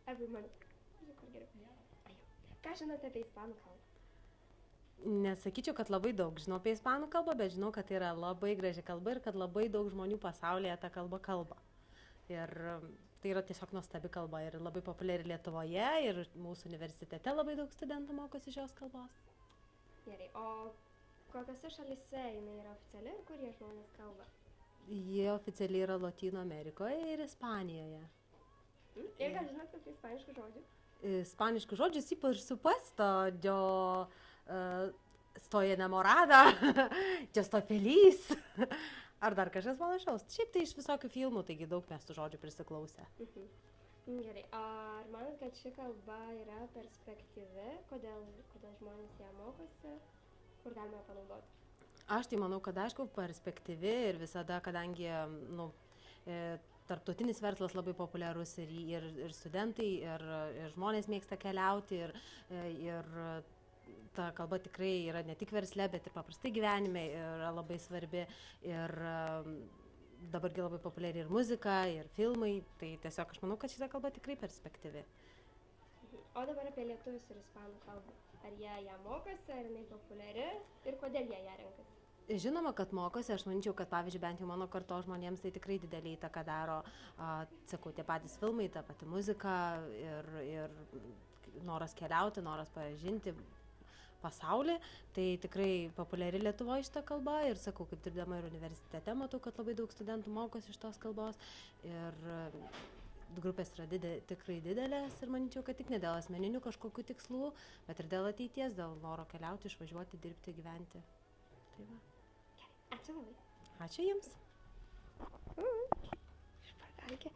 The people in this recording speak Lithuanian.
Every month. Kur geriau. Ai, ką žinote apie ispanų kalbą? Nesakyčiau, kad labai daug žinau apie ispanų kalbą, bet žinau, kad tai yra labai graži kalba ir kad labai daug žmonių pasaulyje tą kalbą kalba. Ir tai yra tiesiog nuostabi kalba ir labai populiari Lietuvoje ir mūsų universitete labai daug studentų mokosi šios kalbos. Gerai, o kokiose šalise jinai yra oficiali ir kur jie žmonės kalba? Jie oficialiai yra Lotynų Amerikoje ir Ispanijoje. Ir gal žinot kokių ispaniškų žodžių? Ispaniškų žodžių sí por supuesto, yo estoy enamorada, yo estoy feliz. Ar dar kažkas panašaus. Šiaip tai iš visokių filmų, taigi daug mes tų žodžių prisiklausę. Gerai, ar manot, kad ši kalba yra perspektyvi? Kodėl žmonės ją mokosi? Kur galime panaudoti? Aš tai manau, kad aišku perspektyvi ir visada, kadangi tarptautinis verslas labai populiarus ir studentai, ir žmonės mėgsta keliauti, ir ta kalba tikrai yra ne tik versle, bet ir paprastai gyvenime yra labai svarbi. Ir dabargi labai populiari ir muzika, ir filmai, tai tiesiog aš manau, kad šita kalba tikrai perspektyvi. O dabar apie lietuvius ir ispanų kalbą. Ar jie ją mokosi, ar jinai populiari ir kodėl jie ją renkasi? Žinoma, kad mokosi, aš manyčiau, kad pavyzdžiui, bent jau mano kartos žmonėms tai tikrai didelį įtaką daro, sakau, tie patys filmai, ta pati muzika ir noras keliauti, noras pažinti pasaulį, tai tikrai populiari Lietuvoje šitą kalbą ir sakau, kaip dirbdama ir universitete, matau, kad labai daug studentų mokosi iš tos kalbos ir grupės yra tikrai didelės ir manyčiau, kad tik ne dėl asmeninių kažkokių tikslų, bet ir dėl ateities, dėl noro keliauti, išvažiuoti, dirbti, gyventi. Tai va. Ačiū labai. Ačiū Jums. Špargalkė.